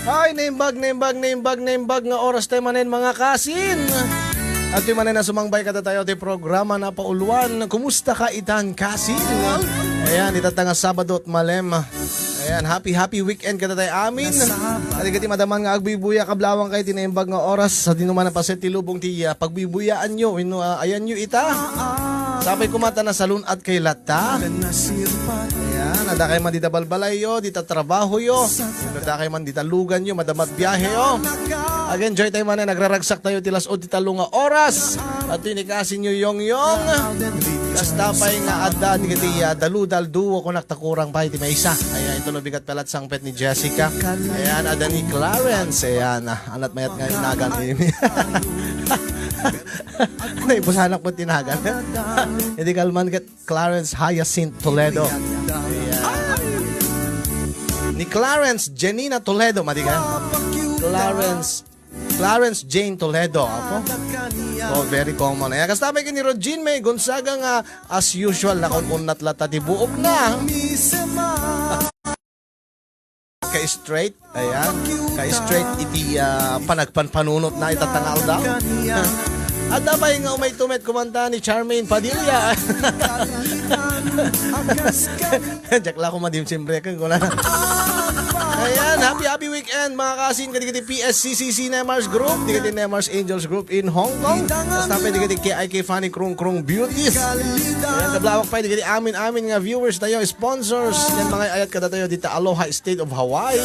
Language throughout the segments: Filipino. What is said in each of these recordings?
Ay, naimbag nga oras tayo manin mga kasin. At yung manin na sumangbay ka tayo at programa na pauluan. Kumusta ka itan kasin? Ayan, itatanga Sabado at Malem. Ayan, happy weekend ka tayo amin. At ikati madaman nga Agbuya kablawang kayo tinaimbag nga oras. Sa dinuman na paset tilubong tiya. Pagbibuyaan nyo, ayan nyo ita. Sapay kumata na salun at kay lata. Ayan, ada kayo man dita balbalay yo, dita trabaho yo. Ada kayo man dita lugan yo, madamat biyahe yo. Again, enjoy tayo man na nagraragsak tayo tilas o tita lunga oras. At tinikasin nyo yung. Kastapay nga adda ni katiya daludal duo ko naktakurang pa iti maysa. Ayan, ito no bigat pelat sang pet ni Jessica. Ayan, ada ni Clarence. Ayan, anat mayat nga inagan ini. Naibusanak po tinagan. Hindi kalman kat Clarence Hyacinth Toledo. Ayan. Ni Clarence Janina Toledo, madigan. Clarence Jane Toledo. Apo? Oh, very common. Ayan, kastabay ka ni Regine May Gonzaga nga as usual na kung unat lata tibuok na. Ka-straight. Ayan. Ka-straight iti panagpanpanunot na itatangal daw. At dabay nga umay tumet kumanta ni Charmaine Padilla. Jack lang ko madim siyempre ko na. Ayan, happy weekend mga kasin. Kadigiti PSCCC Nemars Group, digiti Nemars Angels Group in Hong Kong. Tapos tapos digiti KIK Funny Krung Beauties. Ayan, kablawak pa digiti amin nga viewers tayo, sponsors. Yan mga ayat kada tayo dito Aloha State of Hawaii.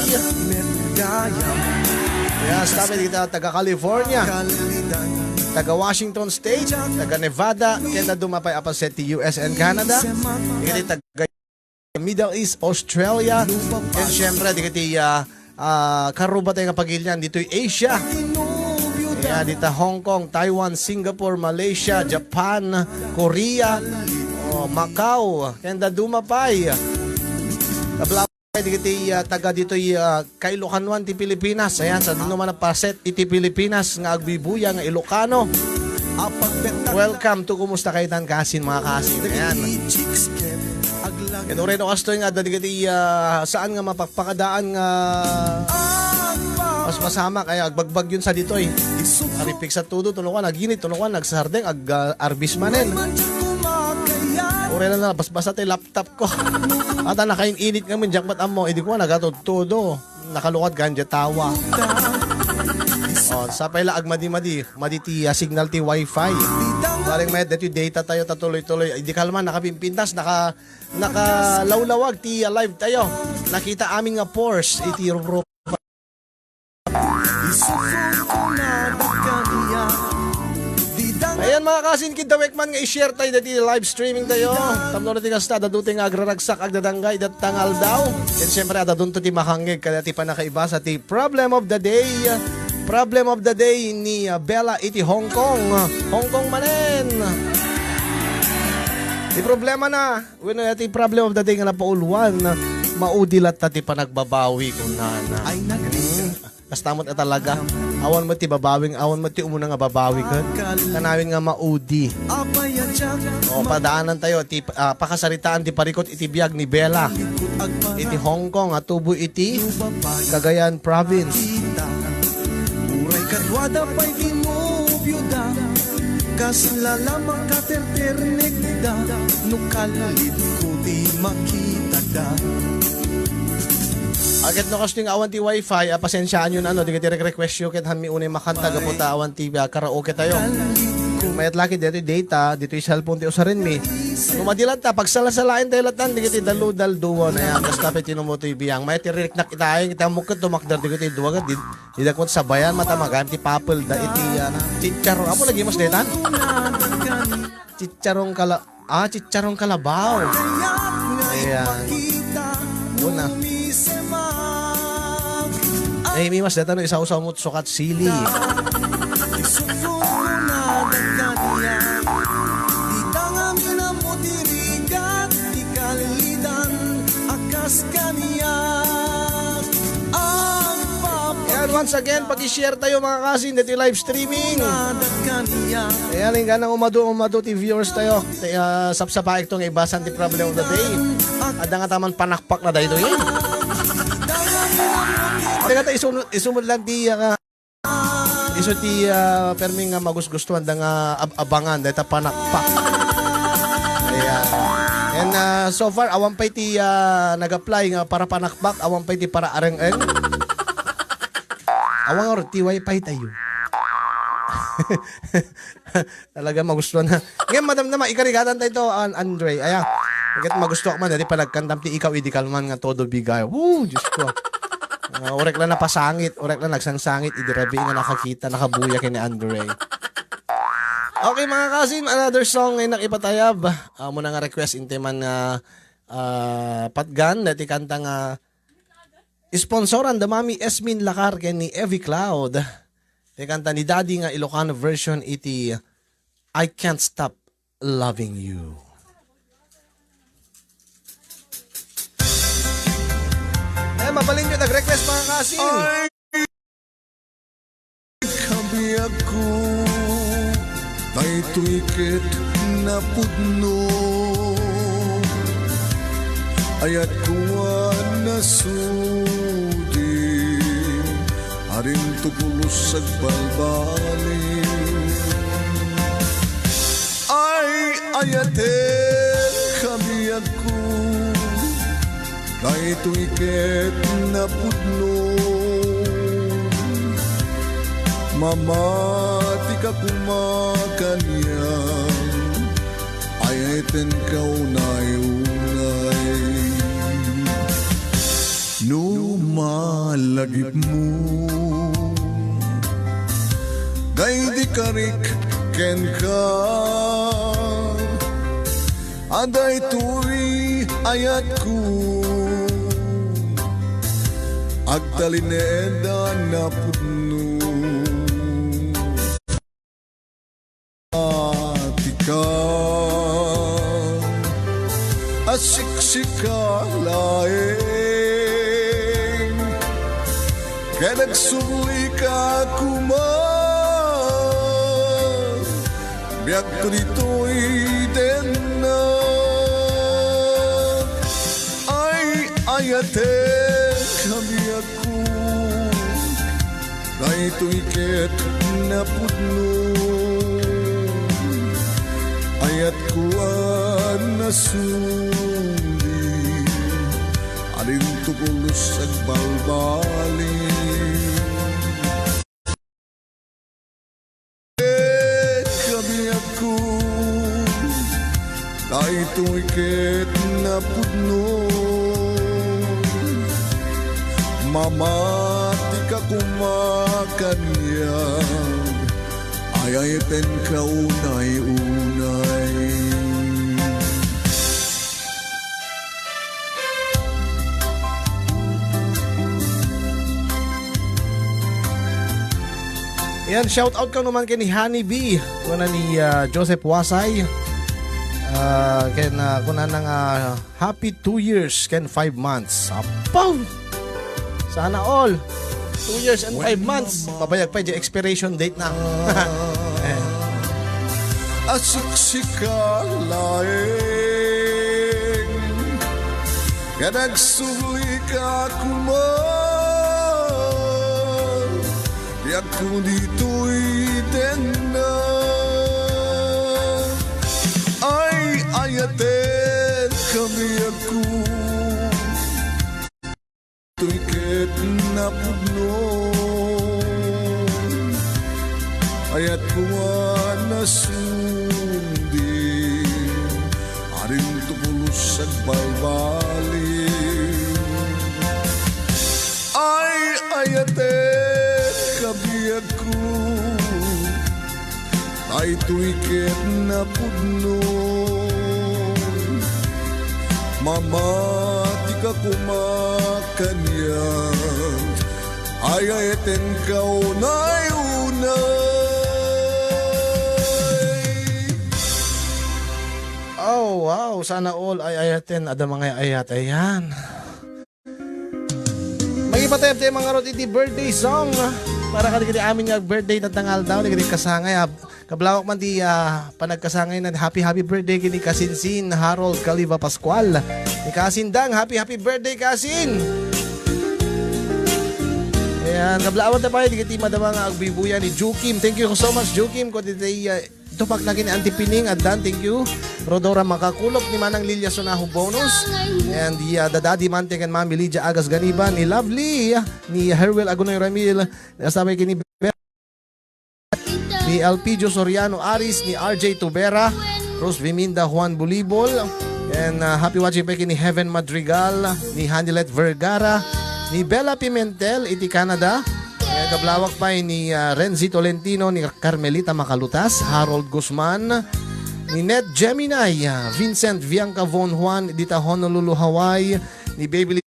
Ayan, tapos digiti taga California, taga Washington State, taga Nevada, kaya dumapay apaset US and Canada. Digiti taga Middle East, Australia, and syempre digiti karuba tayo nga pagilyan dito Asia. Ayan, dito Hong Kong, Taiwan, Singapore, Malaysia, Japan, Korea, Macau, kaya dumapay. Kablapay digiti taga dito Kailocanuan ti Pilipinas. Ayan, sa dinuman na paset iti Pilipinas nga Agbuya nga Ilocano. Welcome to Kumusta Kayo Tan Kasin mga kasin. Ayan. Ito rin o kastoy nga dadigati saan nga mapagpakadaan nga mas masama kaya agbagbag yun sa dito eh. Aripik sa tudo, tulungan, aginit, tulungan, nagsardeng, arbis manin. Ure na bas-basa tayo laptop ko. At nakainit kami, jakmat amo, hindi ko nagatod-todo. Nakalukad ganja tawa. Sa pala agmadi-madi, maditi signal ti wifi. Baling may dati data tayo tatuloy-tuloy. Hindi kalman nakapimpintas, nakalawlawag ti live tayo. Nakita aming nga Porsche iti Europa. Ayan mga kasin kidawek man nga i-share tayo dati live streaming tayo. Tamno na ti kasta daduting agraragsak agdadanggay dat tangal daw. And syempre adadun to ti makangig kada ti panakaiba sa ti problem of the day. Problem of the day ni Bella iti Hong Kong. Hong Kong manen. Di problema na. When iti problem of the day nga napauluan, maudilat ta ti panagbabawi kung nana. Kastamot na talaga. Awan mo ti babawing, awan mo ti umuna nga babawi ka. Kanawin nga maudi. O padaanan tayo ti pakasaritaan ti parikot iti biyag ni Bella iti Hong Kong at tubo iti Cagayan Province. Kadwada pa'y kinubyoda Kaslala makaterternegda Nukalit ko di makita da Agad no kasting awan ti wifi pasensyaan yun di ka request yun ket hanmi unay makanta gaputa awan ti karaoke tayo mayat laki dito data dito yung cellphone ti usarin mi madilat ta pagsalasalain tayo latan di ka ti daludal duwa na yan basta pe tinumo ti biyang mayat ti riknak itayang kita mukit tumakdar di ka ti duwaga didakot sabayan matamagan ti papel da iti chicharong apo lagi mas detan chicharong kalabaw ayan una mi mas detan no isa-usaw mo sukat sili And once again, pag-share tayo mga kasin dito live streaming. Ayan, nga nang umado ti viewers tayo. Sapsapaik itong ibasan ti problem of the day. Ada nga taman panakpak na dahil yun. Teka, isunod lang di ka. Iso ti permi nga magusgustuhan da nga abangan dahil panakpak. Ayan. And so far, awan pa ti nag-apply nga para panakpak, awan pa ti para areng-eng. Awan nga ti wifi tayo. Talaga magustuhan na. Ngayon, madam naman, ikarigatan tayo ito, Andre. Ayan. Agad magustuhan man, dati palagkandam ti ikaw, idikal man nga todo bigay. Woo, Diyos ko. Orek lang napasangit, orek lang nagsangsangit, idirabi nga nakakita, nakabuya kay ni Andre. Okay mga kasim, another song ngayon nakipatayab. Muna nga request inte man nga patgan, dati kanta nga sponsoran da Mami Esmin Lakar kay ni Evie Cloud. Dati kanta ni Daddy nga Ilocano version iti I Can't Stop Loving You. Mabalin nyo, nag-request mga kasim. Ay, kami ako, ay tuikit na pudno, ayat kuwa na sudi, harin tupulos sa balbali. Ay, ayatin kami ako, kay tuikit na pudno, mamati ka kumakanyan, ayaten ka unay-unay. No malagip mo, kay di karik ken ka, aday tuwi ayat ko, agtalineda na pudno. Atika asiksika laeng, kaya nagsuli ka kuman, biyak ko dito'y na. Ay ayaten kami ako, kay tuikit na pudno, ayat kuan na sundi, alin tukulos at balbali. Kami ako, kay tuikit na pudno, mamati ka kumakanyan, ayaten ka unay-unay. Yan, shout out ka naman kay ni Honey B, kuna ni Joseph Wasay. Kuna nang happy 2 years ken 5 months. Apaw! Sana all 2 years and 5 months. Mabayag pa yung expiration date na. Asiksika laeng, kaya nagsuli ka kuman, biyak ko dito'y na. Ay ayaten kami ako, tuikit na pudno, ayat kuwa na sundi, aring tupulos at balbali. Ay ayaten kami ako, ay tuikit na pudno, mamati ka kumakanyan, ayaten ka unay-unay. Oh, wow. Sana all ay ayaten. Ada mga ayat. Ayan. May iba tayo mga rotiti birthday song. Para ka amin yung birthday na tangal daw. Hindi kasangay. Kablawak man di panagkasangay na happy birthday kini Kasinsin Harold Caliva Pascual. Ni Kasindang, happy birthday Kasin. Ayan, kablaawat na pa yun, digiti madama nga Agbuya ni Jukim. Thank you so much, Jukim. Kung ito paglagi ni Antipining at Dan, thank you. Rodora Makakulop, ni Manang Lilia Sonaho bonus. And the Daddy Mantek and Mami Lydia Agas Ganiban, ni Lovely, ni Herwell Agunoy Ramil, nasabay kini ni Elpidio Soriano Aris, ni RJ Tubera, Rose Viminda Juan Bulibol, and happy watching pa ni Heaven Madrigal, ni Hanilet Vergara, ni Bella Pimentel, iti Canada. Kablawak pa ni Renzi Tolentino, ni Carmelita Macalutas, Harold Guzman, ni Ned Gemini, Vincent Bianca Von Juan, dita Honolulu, Hawaii, ni Babylin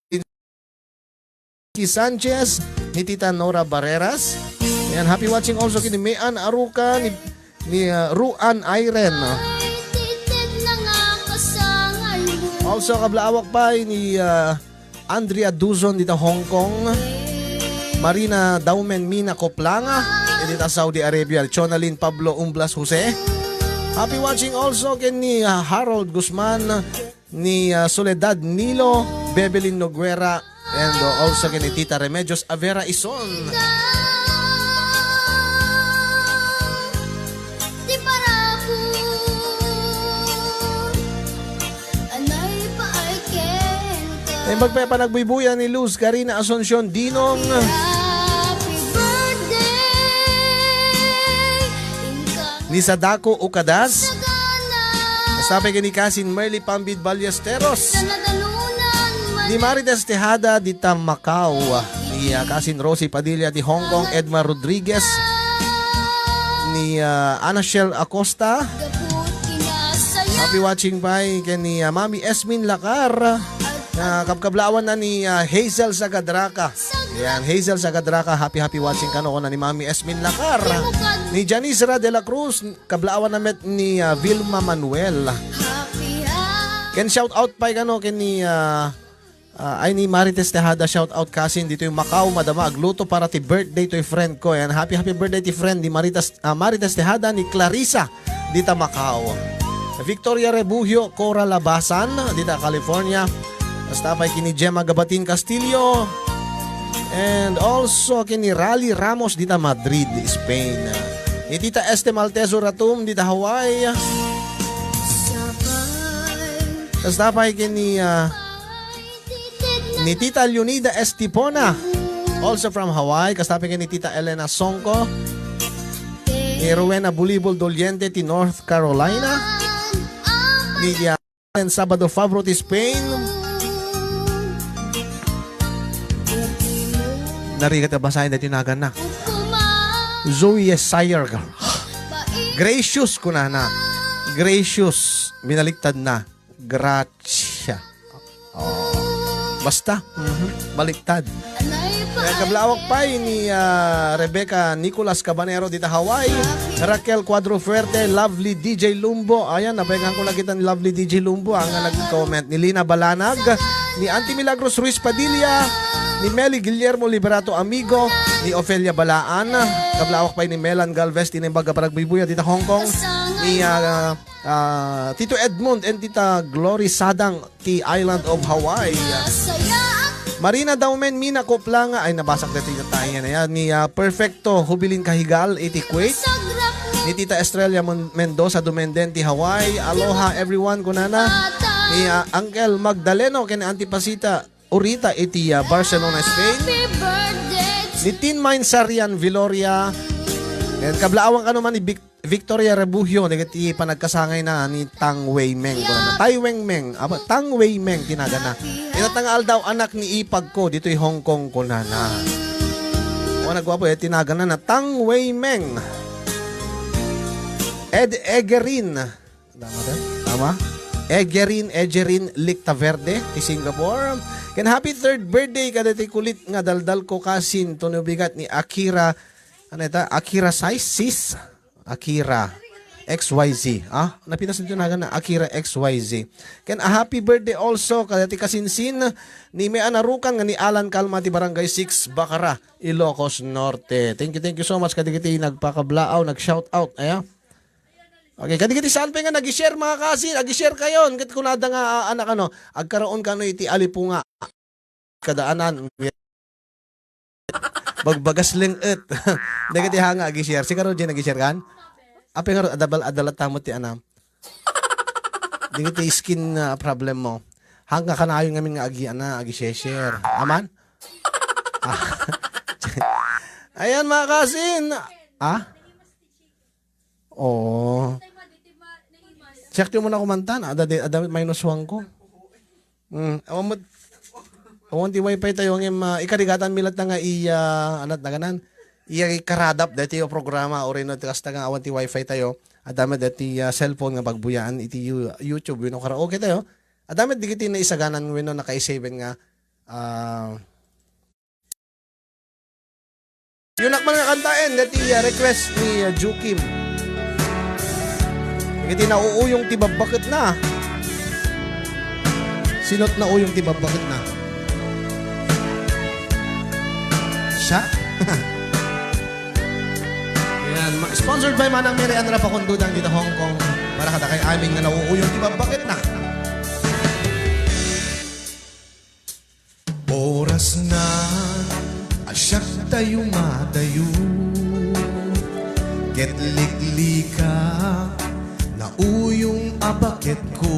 Sanchez, ni Tita Nora Barreras. And happy watching also kini Mayan Aruca, ni Ruan Iren. Also kablaawak pa ni Andrea Duzon dita Hong Kong, Marina Daumen Mina Koplanga dita Saudi Arabia, Chonalyn Pablo Umblas Jose. Happy watching also ni Harold Guzman, ni Soledad Nilo, Bebelin Noguera, and also kini Tita Remedios Avera Ison. Ay magpapanagbubuya ni Luz Karina Asuncion Dinong, ni Sadako Ucadas, sabi ni Kasin Merly Pambid Ballesteros, ni Marites Tejada dita Macau, ni Kasin Rosie Padilla di Hong Kong, Edmar Rodriguez, ni Anashel Acosta. Happy watching pa ni Mami Esmin Lacar. Kapkablawan na ni Hazel Sagadraka. Yan, Hazel Sagadraka, happy watching kano ko na ni Mami Esmin Lacar. Ni Janisra de la Cruz, kablaawan na met ni Vilma Manuel. Ken shout out pa kano ken ni ay ni Marites Tejada, shout out kasin dito yung Macau, madama agluto para ti birthday to friend ko. Yan, happy birthday ti friend ni Marites Tejada ni Clarissa dita Macau. Victoria Rebugio, Cora Labasan dita California. Basta pa kini Gemma Gabatin Castillo, and also kini Rally Ramos dita Madrid, Spain. Ni Tita Este Malteso Ratum dita Hawaii. Basta pa kini ni Tita Leonida Estipona, also from Hawaii. Basta pa kini Tita Elena Songko, ni Rowena Bulibol Doliente ti North Carolina, ni Sabado Fabro ti Spain. Narigat na basahin na tinagan na Zoe Sire. Gracious ko na. Gracious. Binaliktad na. Gracia. Basta. Baliktad. Kablawak pa ni Rebecca Nicolas Cabanero dita Hawaii. Raquel Cuadrofuerte, Lovely DJ Lumbo. Ayan, napegang ko lang kita ni Lovely DJ Lumbo. Ang nag-comment ni Lina Balanag, ni Auntie Milagros Ruiz Padilla, ni Meli Guillermo Liberato Amigo, ni Ofelia Balaan, kablawak pa ni Melan Galvez, tinimbaga paragbibuya dita Hong Kong, ni Tito Edmund and Tita Glory Sadang ti Island of Hawaii. Marina Daumen Mina Koplanga, ay nabasak na tita tayo na yan, ni Perfecto Hubilin Kahigal, iti Kuwait, ni Tita Estrella Mendoza Dumendenti Hawaii. Aloha everyone kunana, ni Uncle Magdaleno ken Antipasita Urita iti Barcelona, Spain. Ni Tin Mine Sarian Viloria. And kablaawang ano man ni Victoria Rebugio, nagati panagkasangay na ni Tang Wei Meng. Tai Weng Meng, Tang Wei Meng tinaga na. Inatangal daw anak ni ipag ko dito'y Hong Kong ko na. O nagwapo tinaga na Tang Wei Meng. Ed Egerin. Tama? Egerin Lictaverde ti Singapore. Ken happy third birthday kada ti kulit nga daldal ko kasin tunubigat ni Akira. Ano ita? Akira Sis. Akira XYZ. Napinas nito na Akira XYZ. Ken a happy birthday also kada ti kasinsin ni May Anarukan nga ni Alan Calma ti Barangay 6 Bacara, Ilocos Norte. Thank you so much kadigiti nagpakablaaw, nag-shout out. Okay, kadigiti saan pa nga nag-share mga kasi, nag-share kayo. Kit kunada nga anak agkaroon ka no iti alipunga kadaanan. Bagbagas ling et. Dagiti hanga agi-share. Si Karol agi-share kan? Ape nga adalat tamot ti anam. Dagiti skin problem mo. Hanga ka na ayon ngamin nga agi-share. Aman? Ayan mga kasin. Oo. Check nyo muna kumantan. Adamit minus 1 ko. Awon ti wifi tayo ng ikarigatan milat na nga anat na ganan. Iya karadap dati yung programa o rin no kasta nga awan ti wifi tayo. Adamit dati cellphone nga bagbuyaan iti YouTube yun o karaoke tayo. Adamit digiti na isaganan wino naka-save nga yun nakman nga kantain dati request ni Jukim. Digiti na uuyong tibabakit na. Sinot na uyong tibabakit na. Siya? Yan. Sponsored by Manang Mary Andra Pakundudang dito Hong Kong para kada kay aming na nauuyong tibabakit na. Oras na asyak tayo madayo Ketliklika na uyong abakit ko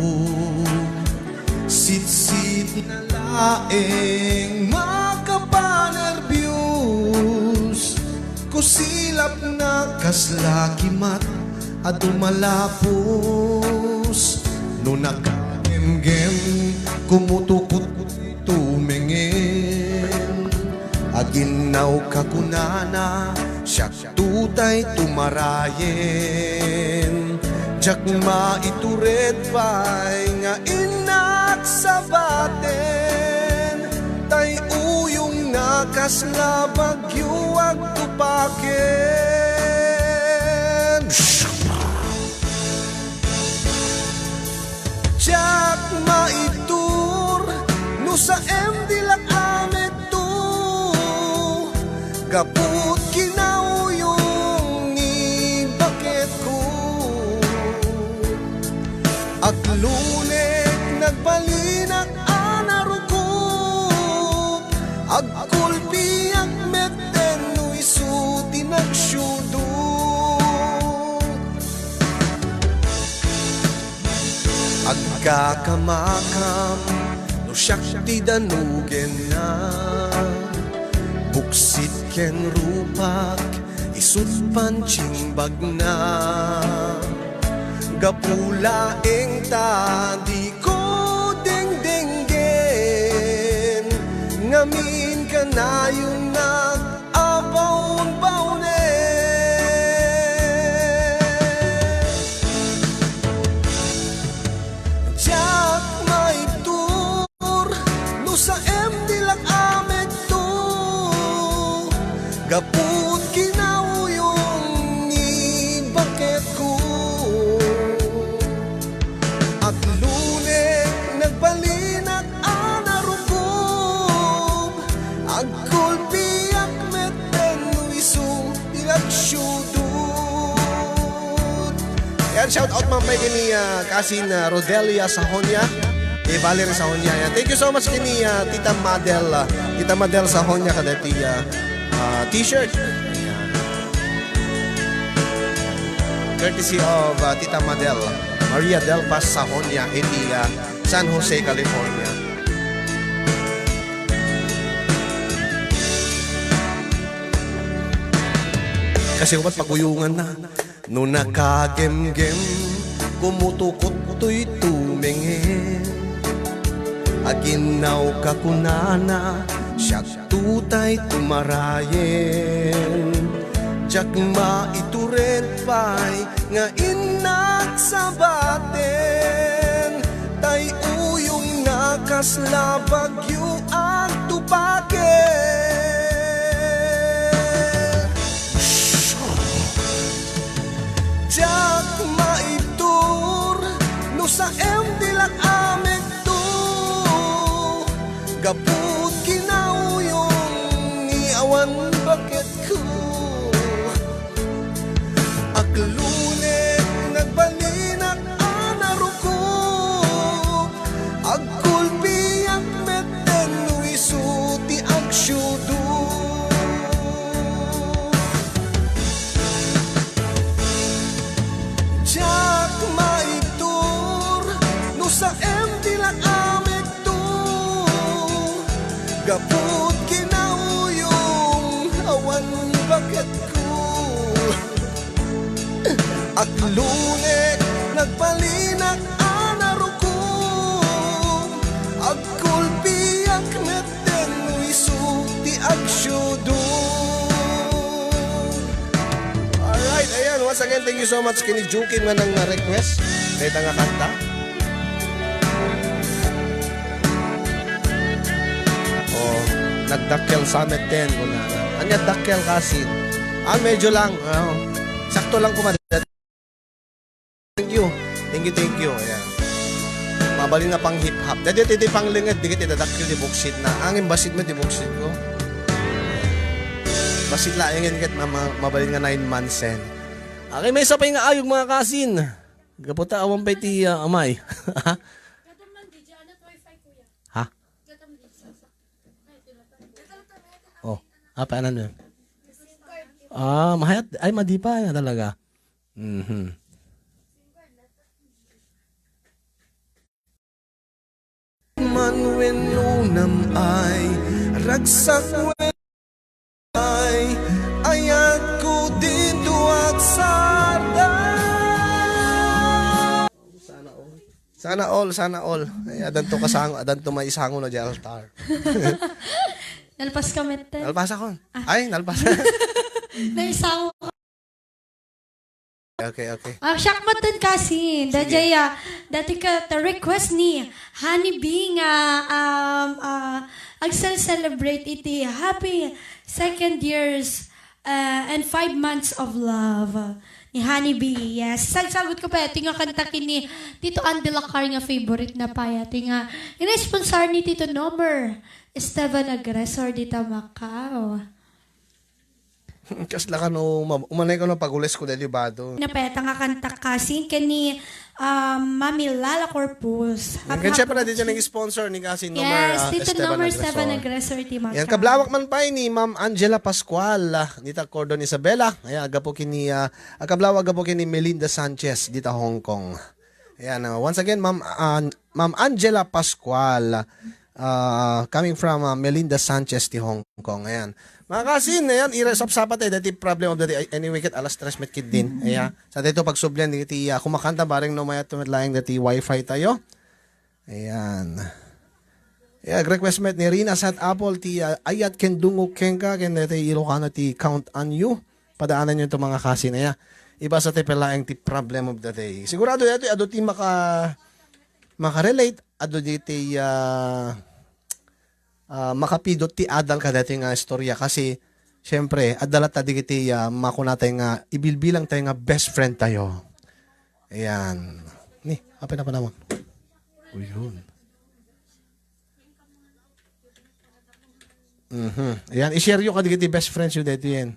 Sit-sit na laeng makapanerbyos Kusilap na kaslakimat at umalapos No nagkagem-gem kumutukot tumingin Aginaw kakunana siyak tutay tumarayen Jak maitured pa'y nga inak sa baten Tay uyong nakasla bagyo ag tupaken Jak maitur no sa MD lang amet to Gaput kinauyong ni bakit ko At lunek nagbalinak anarukop Agkulpi ang meten no isuti nagsyudo Agkakamakam no siyak ti danugen na Buksit ken rupak isut pancingbag na Gapulaeng tadi ko deng-denggen Ngamin ka na yung nag-abaon-baunen Jak maitur no sa MD lang amet to Gaput kinauyong ni bakit ko At lunek nagbalinak anarukog Agkulpi akmet no iso ilagsyudod Yan, shout out mamay kini Kasin Rodelia Sahonia Valerie Sahonia. Thank you so much kini Tita Madel Sahonia kadati t-shirt. Courtesy of Tita Madel Maria Del Paz Sahonia iti San Jose, California. Kasi upat paguyungan na no nakagem-gem kumutukot to'y tumingin Aginaw kakunana siyak tutay tumarayen Jak maitured pa'y nga inak sa baten Tay uyong nakasla bagyo ang tupaken Jak maitur no sa MD lang amet to Gaput kinauyong ni awan bakit ko Aglunek nagbalinak anaruko Agkulpi ang meten no isuti agsyudod Kaput kinauyong awan bakit ko Aglunek nagpalinak anaruko Agkulpiyak meten wisu ti agsyudo. Alright, ayan, once again, thank you so much kini Jukin nga nang request dahil nga kanta. Oh, nagdakkel summit 10 kuna. Anya dakkel kasin. Medyo lang. Sakto lang kumadat. Thank you. Thank you. Ayan. Mabalin na pang hip-hop. Dadi iti pang lingad. Dikit itadakil di buksit na. Angin basit mo di buksit ko. Basit la. Angin kat mabalin nga 9 months sen. Okay, may isa pa yung ayog mga kasin. Gaputa awan pa iti amay. Ha? Oh, paanan mo? Mahayat. Ay, madipa yan talaga. Man when unam ay ragsak ay ayat ko din duwag sarda. Sana all. Ay, adan to kasango, adan to maisango na di altar. Nalpas ka mette. Nalpas ako. Ay, nalpas. Naisango ka. Okay. Syakmatan kasi. Dati ka, the request ni Honeybee nga ag-celebrate iti happy 2nd years and 5 months of love ni Honeybee. Yes. Sagot ko pa, tinga kanta kini Tito Andy Lacar nga favorite na pa. Tinga, ina-sponsor ni Tito Nomer Esteban Agresor dito Macau. Kasla ka no, umanay ko no pagulis ko dali bado. Napeta nga kanta kasi kani Mami Lala Corpus. Kaya siya pala dito ng sponsor ni kasi Yes, Tito Nomer Esteban Agresor ti Macau. Yan, kablawak man pa ni Ma'am Angela Pascual, dita Cordon Isabela. Ayan, agapo kini, kablawak agapo kini Melinda Sanchez, dita Hong Kong. Ayan, once again, Ma'am Angela Pascual, coming from Melinda Sanchez, ti Hong Kong. Ayan. Mga kasin, ayan, irasap-sapat dati problem of the day. Anyway, kat alas 3 met kid din. Ayan. Sa dito pagsublian, diti kumakanta, baring no maya tumatlayang dati wifi tayo. Ayan. Ayan, request met ni Rina sa Apple, ti ayat ken dungo kenka, ken dati Ilocano ti count on you. Padaanan nyo ito mga kasin. Ayan. Iba sa tepelaang ti problem of the day. Sigurado dito, ado ti makarelate, ado diti makapidot ti adal ka dati nga istorya kasi syempre adalat ta digiti makunatay nga ibilbilang tayo nga best friend tayo. Ayan. Ni, apay na pa naman. Uyun. Ayan, i-share yung ka digiti best friends yung dito yan.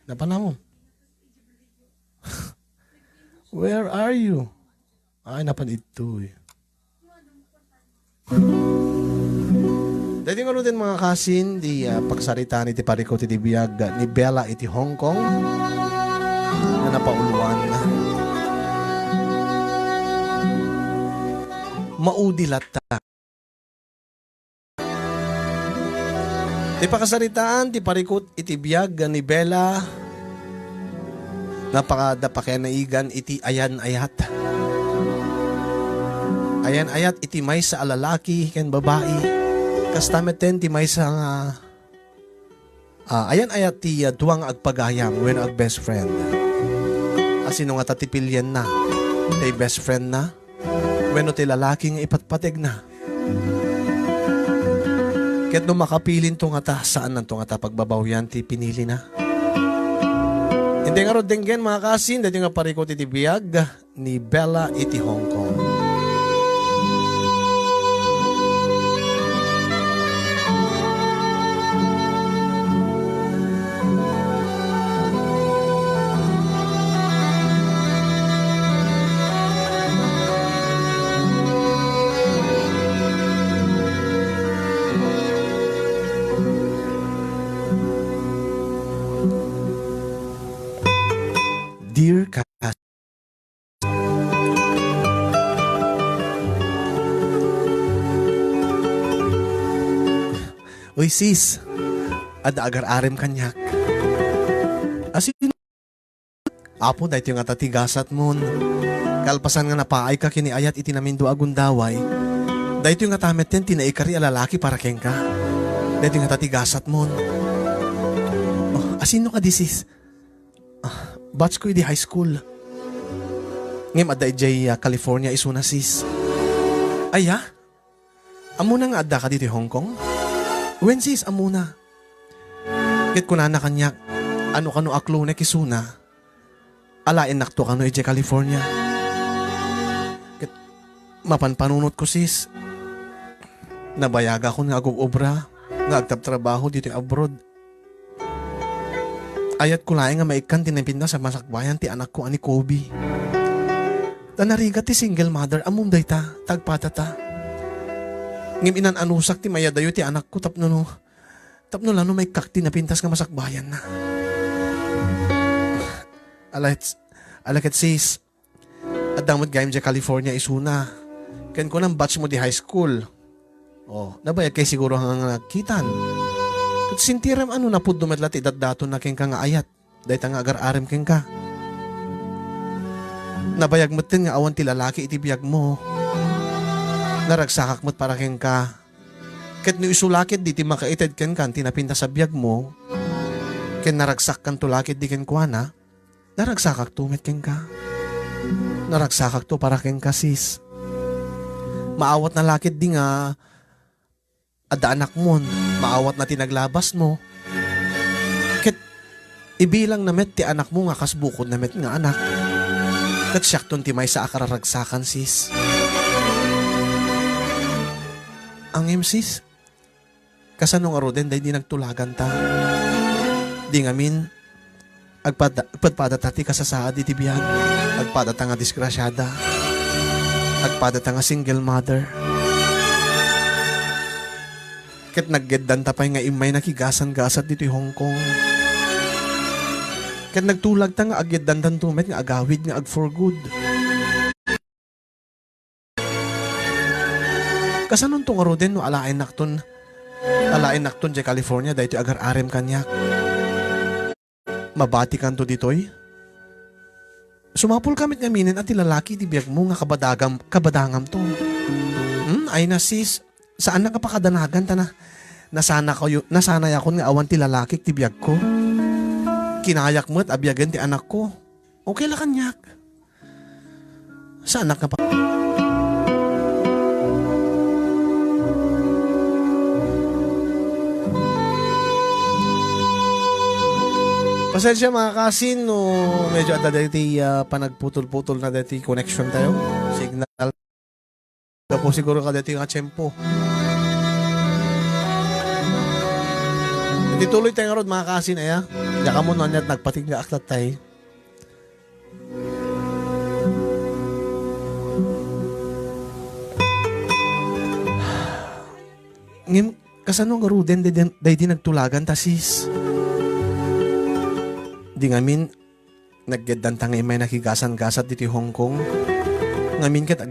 Napanamon. Where are you? Ay, napan ito eh. Dati nga din mga kasin, di pagsarita ni ti pariko ti biyag ni Bella iti Hong Kong na napauluan. Maudilat ta. Di pakasaritaan, ti parikot iti biyag ni Bella napakadapakenaigan iti ayan-ayat. Ayan-ayat iti may sa alalaki ken babae. Kastameten ti may sa ayan-ayat ti duwang agpagayam when ag best friend. Asino nga tatipilyan na ti best friend na when ti lalaki nga ipatpateg na. Ket no makapilin to nga ta saan nanto nga ta pagbabawyan ti pinili na. Hindi nga ro denggen mga kasin dati nga pariko ti biyag ni Bella iti Hong Kong. Dear Cass, Uy sis, ada agar-arem kanyak. Asin, apo dahil yung atatigasat mon. Kalpasan nga napaay ka kini ayat itinamindo agundaway. Dahil yung atamet yan tinaikari alalaki para keng ka. Dahil yung atatigasat mon. Oh, asino ka di sis? Batch ko di high school. Ngem adda ijay California isuna sis. Aya? Amuna nga adda ka dito Hong Kong? When sis, amuna. Kit ko na kanyak, ano kano aklo na kisuna. Alain nakto kano ijay California. Kit mapanpanunot ko sis. Nabayaga ko nga agong obra, nga agtap-trabaho dito abroad. Ayat ko laing nga maikan tinipinda sa masakbayan ti anak ko ani Kobe. Tanariga ti single mother amum day ta, tagpatata. Ngim inan anusak ti mayadayo ti anak ko tapno lano may kakti na pintas nga masakbayan na. Alakit sis, adamot gayam dya California isuna. Ken ko nang batch mo di high school. Oh, nabayag kay siguro hang nakitan. Kat sintiram ano na pud dumadlat idaddaton na ken ka nga ayat. Dahil nga agar-arem ken ka. Nabayag mo tin nga awan ti lalaki iti biyag mo. Naragsakak mo't para ken ka. Ket no isulakit di ti makaited ken kan tinapinta sa biyag mo. Ken naragsak kan tulakit di ken kuana. Naragsakak tumit ken ka. Naragsakak to para ken ka sis. Maawat na lakit di nga ada anak mo, maawat na tinaglabas mo. Ket ibilang namet ti anak mo nga kasbukod namet nga anak. Ket syakton ti may sa akararagsakan sis. Ang sis, kasanong aroden dahi di nagtulagan ta. Di ngamin, agpadata ti kasasaad iti biyag. Agpadata nga disgrasyada. Agpadata nga single mother. Ket naggeddan tapay nga imay nakigasan-gasat dito Hong Kong. Ket nagtulag ta nga ageddan dan tumet nga agawid nga ag for good. Kasanon tong aroden no alain nakton jay California dahito agar-arem kanyak. Mabati kanto ditoy. Sumapul kamit nga minin at lalaki di biyag mo nga kabadangam to. Ay na sis, saan na kapakadanagan ta na? Nasanay ako nga awan ti lalaki ti biyag ko. Kinayak mo't abyagan ti anak ko. Okay la kanyak. Saan na ka pa? Pasensya mga kasin, no, medyo at dati panagputol-putol na dati connection tayo. Signal. Dapo siguro ka dati nga tiyempo. Hindi tuloy tayo nga rod mga kasin, aya. Yaka mo na niya't nagpating nga aklat tayo. Ngim, kasanong nga ruden, dahi di nagtulagan ta sis. Di ngamin, naggedan tangay may nakigasan-gasat dito Hong Kong. Ngamin kat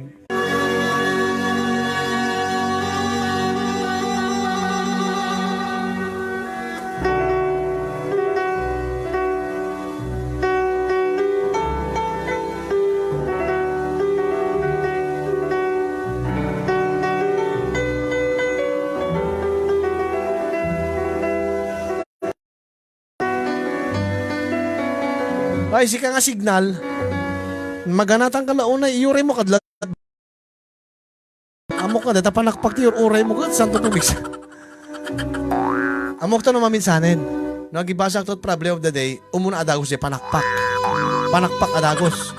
ay, sika nga signal. Maganatang kalauna, iuray mo kadlat. Amok ka, data panakpak ti uray mo ka, santo tubig sa. Amok ta no maminsanin. Nagibasak tot problem of the day, umuna adagos di panakpak. Panakpak adagos.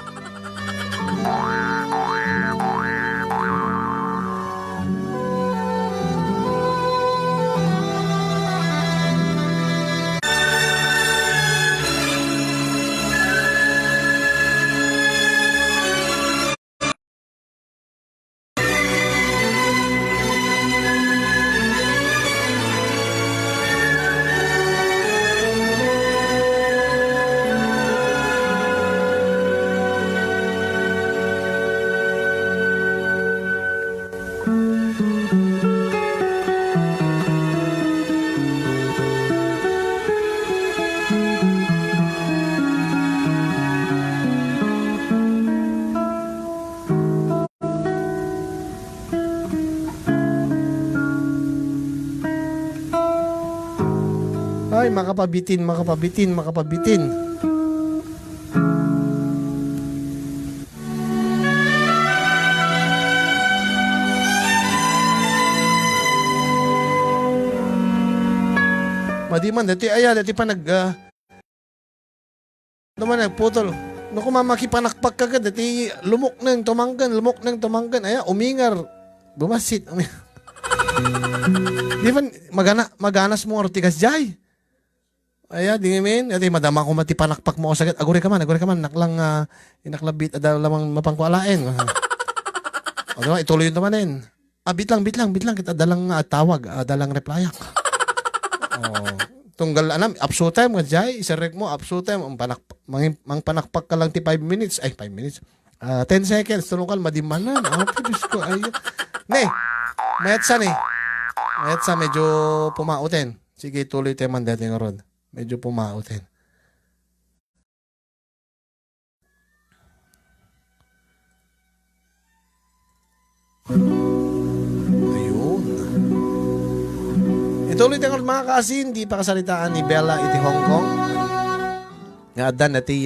Ay, makapabitin. Madiman, dati pa naman nagputol. Naku, mamakipanakpak ka dati lumok nang tumanggan. Aya, umingar. Bumasit. Di ba, maganas mo ang tigas jay. Aya, di ngamin. Dati madama ko matipanakpak mo o sagad. Agure ka man. Naklang inaklabit. Ada lamang mapangkualain. O diba, ituloy yun naman. Bit lang. Kita dalang tawag. Dalang replyak. Tunggal upso time nga jay, isarek mo upso time mang panakpak ka lang ti 5 minutes. 10 seconds tulungan madimanan. Okay, bisko ay. Mayat sa medyo pumautin. Sige, tuloy tayo man dati nga ron. Medyo pumautin. Ituloy tayo mga kasin, di pa kasalitaan ni Bella iti Hong Kong. Nga adan na ti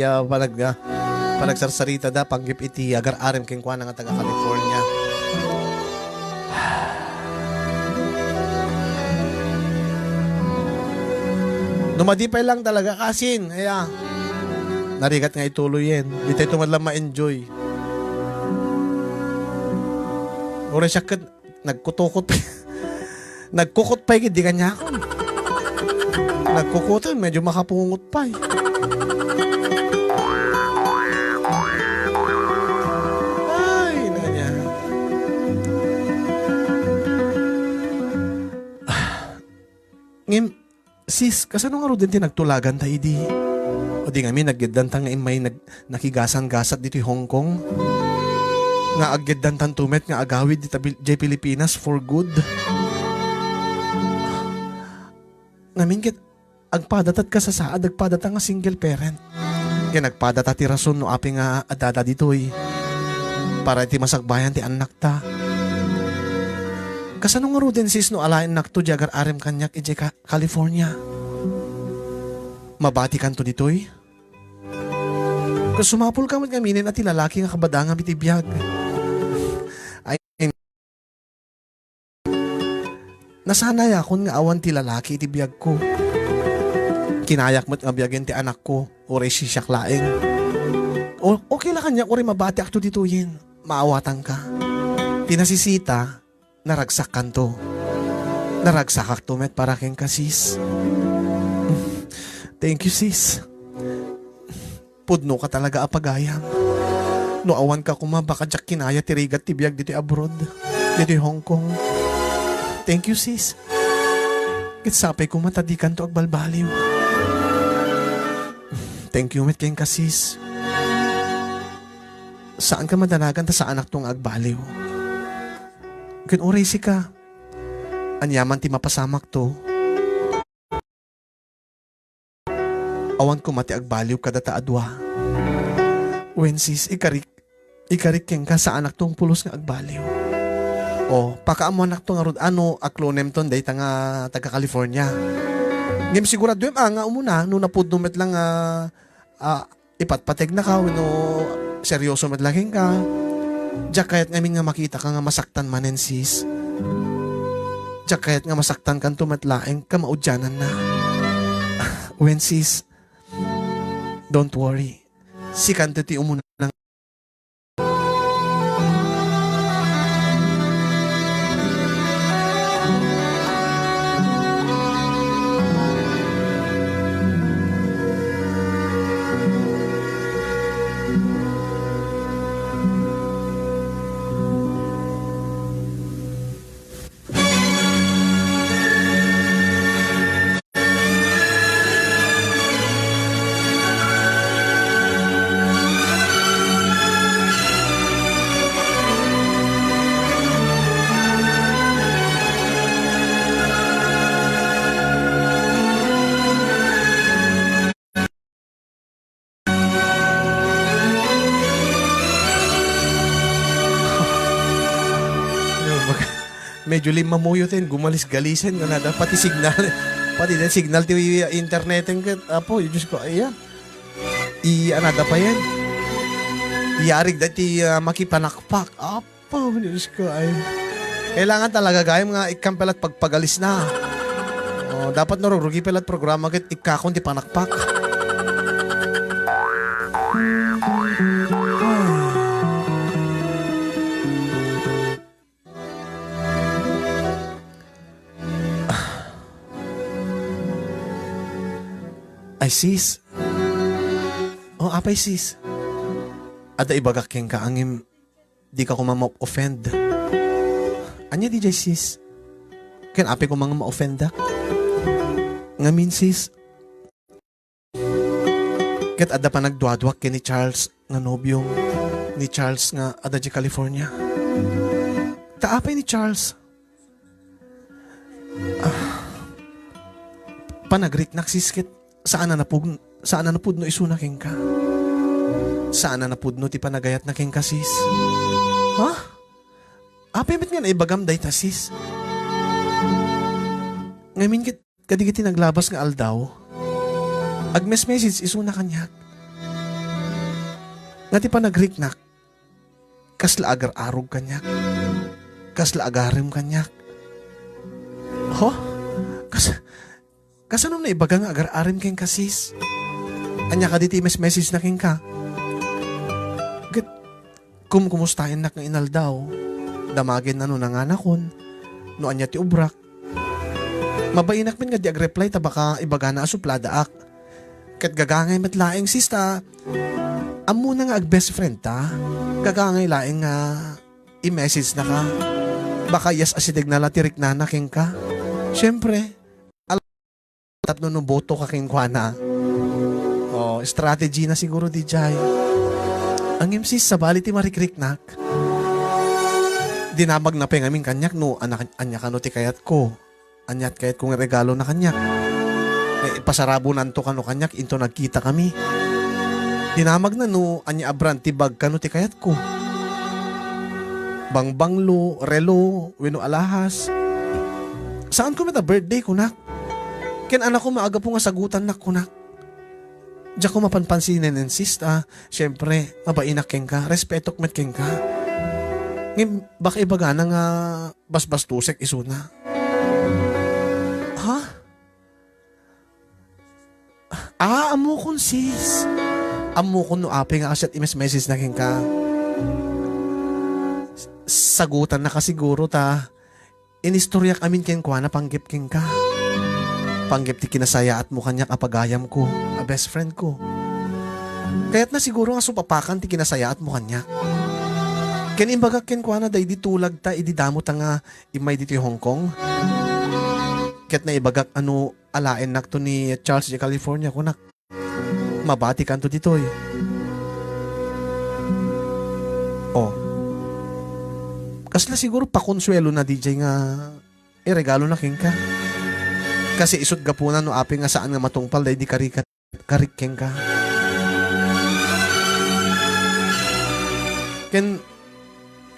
panagsarsarita da panggip iti agar-arem king kwa nga taga California. Numadipay lang talaga kasin. Kaya narigat nga ituloy yan. Di tayo tumadlang ma-enjoy. Ura siya nagkutukot pa. Nagkukot pa di kanya ako. Nagkukutan, medyo makapungot pa. Ay, nanya. Ngim, sis, kasano nga ro din tinagtulagan tayo di? O di nga mi, nagyadantang nga may nakigasan-gasat dito Hong Kong. Nga agyadantan tumet nga agawid dito J Pilipinas for good. Namin kit agpadatat ka sa saad, agpadata nga single parent. Kaya nagpadata ti rason no api nga adada ditoy. Para iti masagbayan ti anak ta. Kasano nga ro din sis no alain nakto di agar-arem kanyak iti California. Mabati kanto ditoy. Kasumapol ka mat ngaminin at lalaki nga kabadanga bitibiyag. Ay, nasanay akon nga awan ti lalaki iti biyag ko. Kinayak mo't nga biyagin ti anak ko. Uri si siyaklaing. O okay lang kanya, uri mabati akto dituyin. Maawatan ka. Tinasisita, naragsak kanto. Naragsak akto met para keng kasis. Thank you sis. Pudno ka talaga apagayam. No awan ka kumabaka jak kinaya ti rigat ti biyag dito abroad. Dito Hong Kong. Thank you, sis. Kitsapay ko matadikan to agbalbaliw. Thank you, met kayong kasis. Saan ka madanagan ta sa anak tong agbaliw? Kung si ka. Anyaman ti mapasamak to. Awan ko mati agbaliw kada ta adwa. When sis, ikarik keng ka sa anak tong pulos nga agbaliw. Pakaamo anak to nga rod aklonem ton day taga California. Ngem sigurado yung nga umuna no napudnumet lang ipatpateg na ka no seryoso madlaging ka. Diyak kayat ngamin nga makita ka nga masaktan manen sis. Diyak kayat nga masaktan kan tumatlaeng ka maudyanan na. When sis, don't worry. Si kanto ti umuna lang. Medyo limamuyo tin, gumalis-galisan nga na dapat signal. Pati din signal ti internet ng apo, Diyos ko, ayan. Anada pa yan. Iyarig dati makipanakpak. Apo, Diyos ko, ay. Kailangan talaga gayam nga ikampelat pagpagalis na. Dapat narurugi pelat programa kit ikakon ti panakpak. Ay sis. Apay sis. Ada ibagak ken ka angim di ka ko ma-offend. Anya di jay sis. Ken apay ko mga ma-offenda. Ngamin sis. Ket ada pa nagduadwak ken ni Charles nga nobyong ni Charles nga ada di California. Taapay ni Charles. Panagrik sis ket saan na napudno isuna ken ka? Saan na napudno ti panagayat na ken ka sis? Ha? Apay met nga naibagam day ta sis? Ngamin kadigiti naglabas nga aldaw, agmes-message isuna kanyak. Nga ti panagrik kasla agar-arog kanyak, kasla agarim kanyak. Ho? Kasanong na ibaga nga agar-arim ken kasis? Anya ka diti message na ken ka? Kumustahin na kang inaldaw. Damagin na no nanganakon. No anya ti ubrak. Mabainak min nga di ag-reply ta baka ibaga na asuplada ak. Kat gagangay matlaing sis ta. Amo na nga ag-best friend ta. Gagangay laing nga i-message na ka. Baka yes asidig na latirik na ken ka. Siyempre, tapno no boto ka king kuana. Strategy na siguro di jay. Ang sis sa bali ti marikrik-nak. Dinabag na pa aming kanyak no, anya ka no ti kayat ko. Anyat kayat kong regalo na kanyak. Pasarabo nanto ka no kanyak, into nagkita kami. Dinamag na no, anya abran ti bag ka no ti kayat ko. Bangbanglo, relo, wino alahas. Saan ko meta birthday ko nak? Ken anak ko maaga po nga sagutan na kunak. Diyan ko mapanpansinin insist Siyempre, mabainak ken ka. Respetok met ken ka. Ngayon, baka ibaga na nga basbastusek isuna. Ha? Amo kon sis. Amo kon no ape nga asyat imes-message na ken ka. Sagutan na ka siguro ta. Inistoryak amin ken kwa na panggip ken ka. Panggip ti kinasaya at mo kanyak apagayam ko, a best friend ko. Kaya't na siguro nga supapakan ti kinasaya at mo kanyak. Ken imbagak ken kwa na day di tulag ta ididamo ta nga imay dito Hong Kong. Kaya't na ibagak alain nak to ni Charles di California kunak. Mabati kanto ditoy. Kasla siguro pakonsuelo na DJ nga regalo na ken ka. Kasi isot gapunan no api nga saan nga matungpal day di karikeng ka. Ken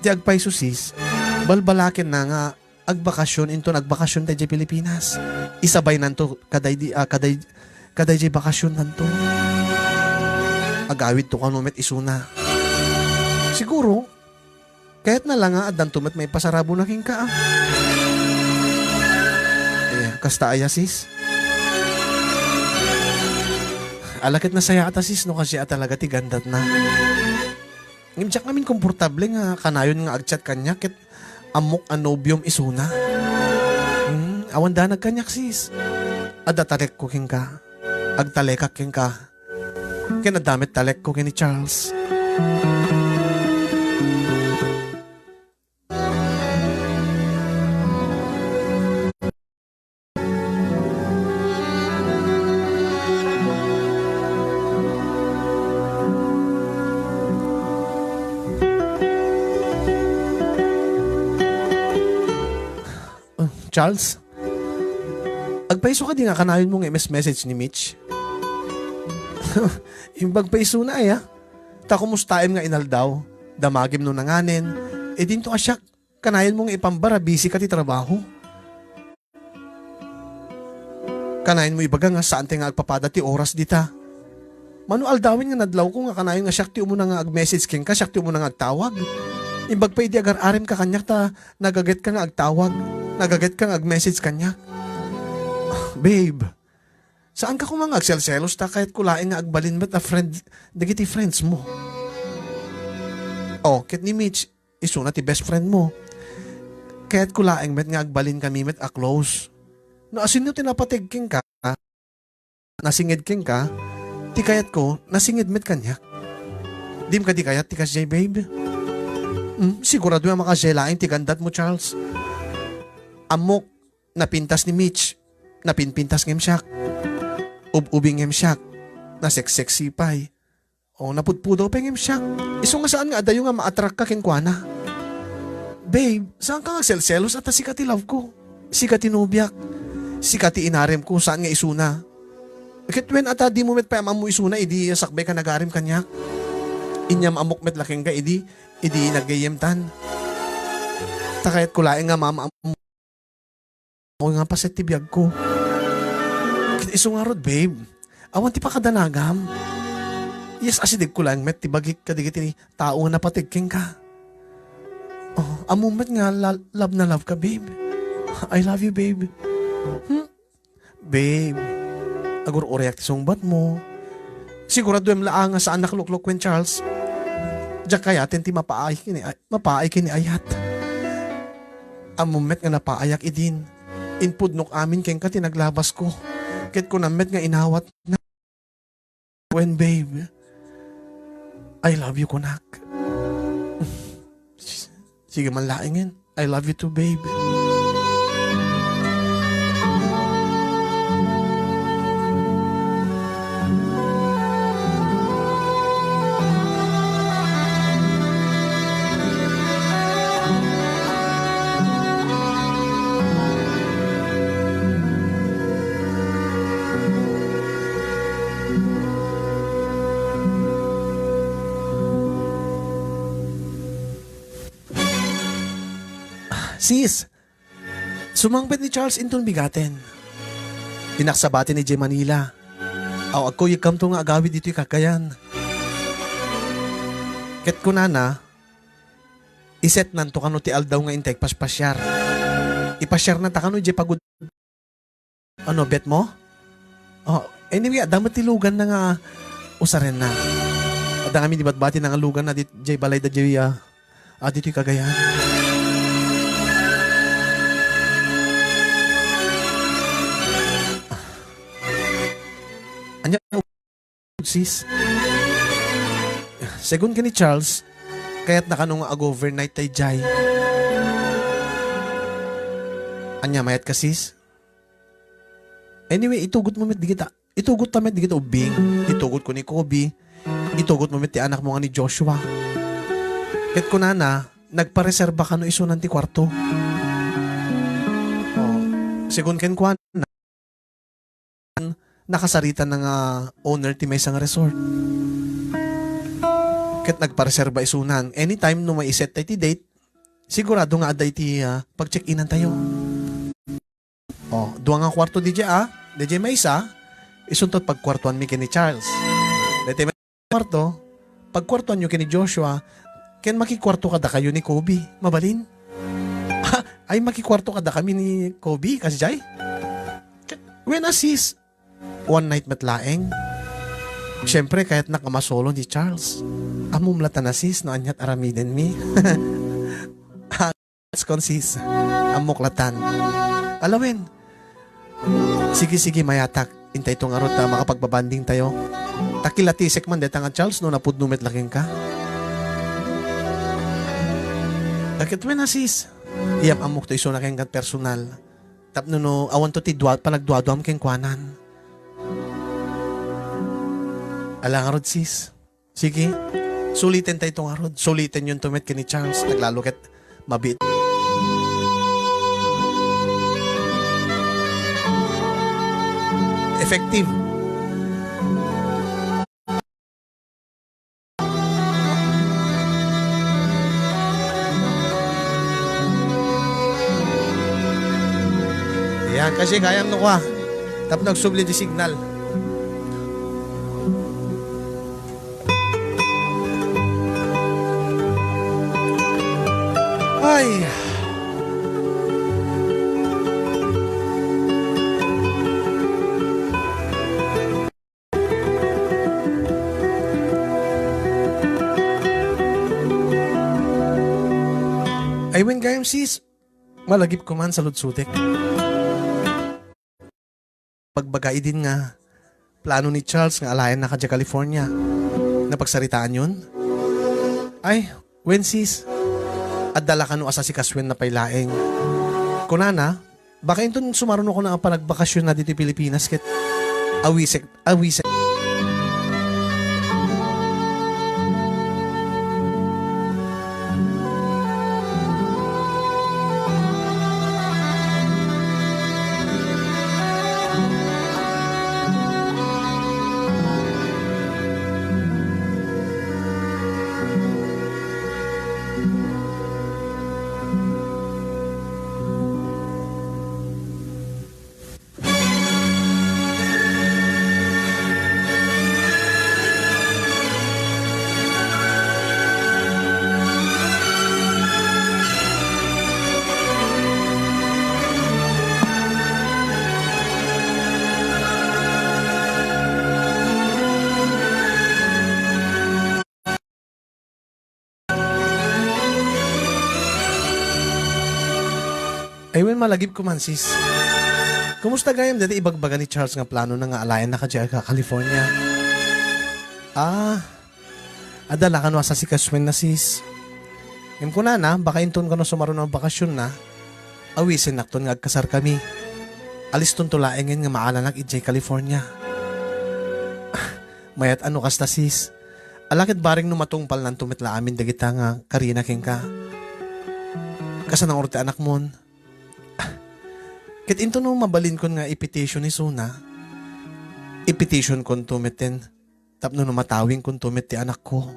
di agpay susis, balbalaken na nga agbakasyon into nagbakasyon tayo Pilipinas. Isabay nanto kaday di bakasyon nanto. Agawid to kanumet isuna. Siguro kahit na lang adan tumet may pasarabo na king ka. Kasta aya sis. Alakit na saya ata sis no kasi talaga ti gandat na. Ngimtsak namin komportable nga kanayon nga agchat kanya ket amok anobium isuna. Awan da nagkanyak sis. Ada talek ko king ka. Agtalekak king ka. Ken adamit talek ko ken ni Charles. Charles, agpaiso ka di nga kanayon mong MS message ni Mitch. Yung bagpaiso na Ta kumustaim nga inaldaw. Damagim no nanganin. Dinto asyak, kanayon mong ipambara, busy ka ti trabaho. Kanain mo ibaga nga saan nga agpapada ti oras dita. Manual dawin nga nadlaw ko nga kanayon nga syakti mo na nga ag-message king ka, syakti mo na nga agtawag. Imbag pa idi agar-arim ka kanyak ta nagaget ka nga agtawag, nagaget ka nga ag-message kanyak. Babe, saan ka kumang agselselos ta kahit kulain nga agbalin met a friend, dagiti friends mo. Oh, ket ni Mitch, iso na ti best friend mo. Kaya't kulaing met nga agbalin kami met a close. No asin nyo tinapatig king ka, nasingid king ka, ti kayat ko, nasingid met kanyak. Dim ka di kayat ti kasjay, babe. Sigurado yung makaselaing ti gandat mo, Charles. Amok, napintas ni Mitch, napinpintas ngem siyak. Ubing ngem siyak, naseksexy pay. O napudpudaw pa ngem siyak. Iso nga saan nga adayo nga ma-attract ka kinkwana. Babe, saan ka nga selselos at sikati love ko? Sikati nubyak. Sikati inarem ko saan nga isuna. Bakit when ata di mo met pa mo isuna, idi sakbay ka nagarim kanyak. Inyam amok met laking ka, idi nagayemtan. Takayat kulaing nga mama mo nga paset ti biyag ko. Iso nga rod, babe. Awan ti pa kadanagam. Yes, asidig kulaing met ti bagik kadigit ni tao nga napatigking ka. Oh, amumet nga love na love ka, babe. I love you, babe. Babe, agur oreak ti sungbat mo. Sigurado yung laang nga saan nakluklok wen Charles. Diyak kaya ti mapaay kini ayat. Amumet nga napaayak idin. Inpudnok amin keng ka tinaglabas ko. Ket ko namet nga inawat na. When babe, I love you kunak. Sige man laingin. I love you too, babe. Sis, sumangpet ni Charles inton bigaten. Tinaksabati ni J. Manila. Aw ako yikam to nga agawid dito'y kakayan. Ket ko nana, iset nanto kano ti aldaw nga intek paspasyar. Ipasyar na ta kano J. pagod. Ano, bet mo? Oh, anyway, damat ti lugan na nga usaren na. At ang amin dibatbati na nga lugan na dit J. balay da J. Dito'y kagayan. Anya, sis. Segun ka ni Charles, kaya't nakanong overnight tay Jai. Anya, mayat ka sis? Anyway, itugot mo met di kita. Itugot tamet di kita ubing. Itugot ko ni Kobe. Itugot mo met ti anak mo nga ni Joshua. Ket ko nana, nagpareserba ka no iso ng ti kwarto. Oh, segun ken kwan nakasarita ng owner ti may isang resort. Ket nagpareserba isunan. Anytime no maiset tayo ti date, sigurado nga aday ti pag-check-inan tayo. Oh, duwa nga kwarto DJ DJ may isa, isuntot pagkwartuan mi kini Charles. Dati may kwarto, pagkwartuan nyo kini Joshua, ken makikwarto kada kayo ni Kobe. Mabalin? Ay makikwarto kada kami ni Kobe, kasi Jai? When sis, one night matlaeng. Siyempre, kahit nakamasolo ni Charles, amumlata na sis, no anyat aramiden mi. Sis, amuklatan. Alawin. Sige, mayatak. Intay itong arot na makapagbabanding tayo. Takilatisek man deta nga Charles, no napudnumet laking ka. Dakit na sis. Iyam amuk to iso na keng personal. Tapno no, awan to ti palagduaduam keng kwanan. Alang arod sis. Sige. Sulitin tayo itong arod. Sulitin yung tumet ka ni Charles. Naglalukit. Mabit. Effective. Yan kasi kayam no kwa. Tap nagsubli di signal. Ay. Ay, when gayam sis, malagip ko man sa lutsutek. Pagbagay din nga, plano ni Charles nga alayan na kadya California. Napagsaritaan yun? Ay, when sis, at dala ka no asa si Kaswen na pailaeng. Kunana, baka ito sumaron ako na ang panagbakasyon na dito Pilipinas ket awisek. Ay, when malagip ko man, sis. Kumusta gayam dati ibagbaga ni Charles nga plano na nga alayan na kadya ka California? Adala ka no asa si Kaswen na, sis. Im ko na, baka inton ka no sumaron ng bakasyon na, awisin nakton nga agkasar kami. Alis ton tulaengin nga maalanak ijay California. Mayat ano kasta, sis. Alakit baring numatungpal ng tumitla amin dagita nga karina king ka. Kasanang orte anak mon. Ket into no mabalin kon nga ipetition ni Suna. Ipetition kon tumiten. Tapno no matawing kon tumit ti anak ko.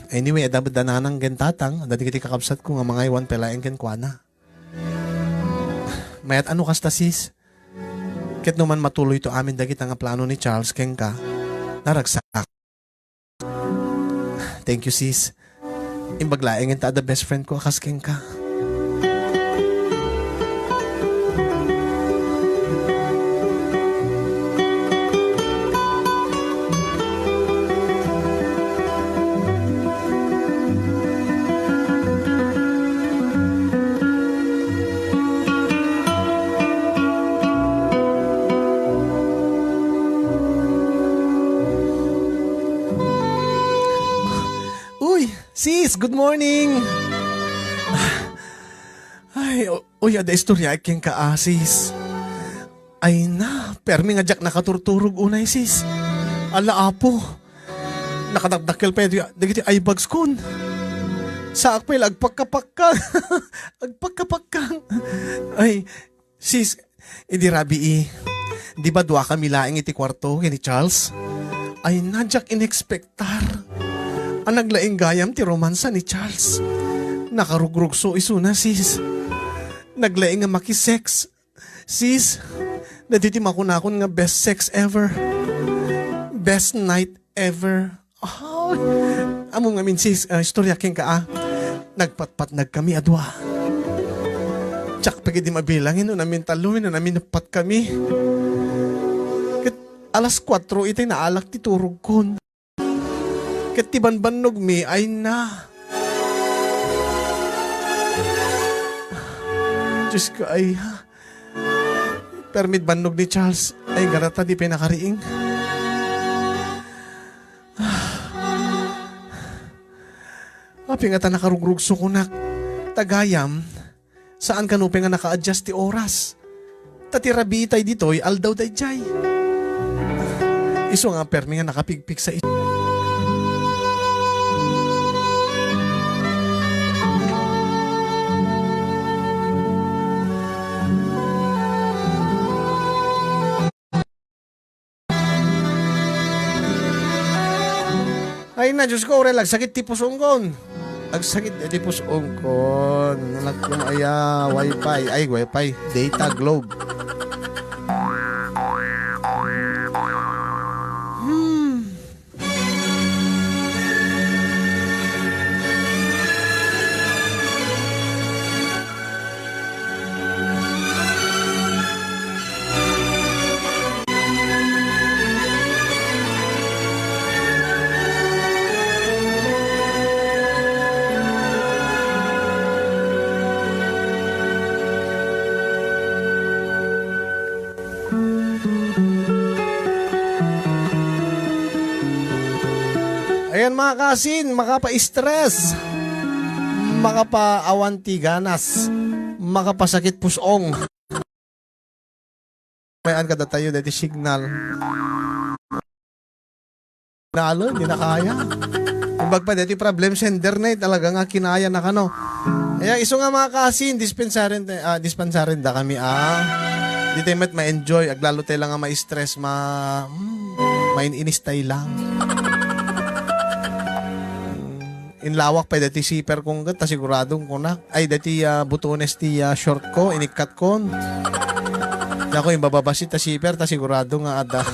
Anyway, adabad dananang gentatang, dati kiti kakabsat ko nga mga iwan pelaeng kenkwana. Mayat ano kasta sis? Ket no man matuloy to amin dagita nga plano ni Charles kenka. Naragsak. Thank you sis. Imbaglaeng enta the best friend ko akas kenka. Sis, good morning! Ay, uy, ada istorya aking kaasis. Ay na, permi nga jak nakaturturog unay sis. Ala apo, nakadakdakil pa yun, dagiti ay bags kun. Sa akpil, agpagkapagkang. Agpagkapagkang. Ay, sis, hindi rabi di ba dua kami laing iti kwarto, ni Charles? Ay na, jak inexpectar. Ang naglaing gayam ti romansa ni Charles. Nakarugrugso iso na, sis. Naglaing nga makisex. Sis, natitim ako nga best sex ever. Best night ever. Oh, amo nga min, sis, istorya king ka nagpatpat nagkami adwa. Tsak pagi di mabilangin no namin taluin no namin napat kami. Kat alas 4 itay naalak ti turog kon. Katiban bannog mi ay na. Diyos ko ay permit bannog ni Charles ay garata di pinakariing. Api nga ta nakarugrugso ko na tagayam saan ka nupi nga naka-adjust ti oras. Tatirabi tay dito'y aldaw day jay. Iso nga permi nga nakapigpik sa ito. Ay na, Diyos ko, Aurel, agsakit tipos ungkon. Agsakit tipos ungkon. Nagkumaya, wifi. Ay, wifi. Data globe. Ayan mga kasin, makapa-stress, makapaawanti ganas, makapasakit pusong. Mayan ka tayo dati signal. Nalo, hindi na kaya. Kumbag pa dati problem sa internet, talaga nga kinaya na kano. Kaya iso nga mga kasin, dispensarin da kami di tayo ma-enjoy, aglalo tayo lang nga ma-stress, maininistay lang. Inlawak pa dati siper kong gat, siguradong ko na. Ay dati butones ti short ko, inikat ko. Ako yung bababasit ta siper, ta sigurado nga ada.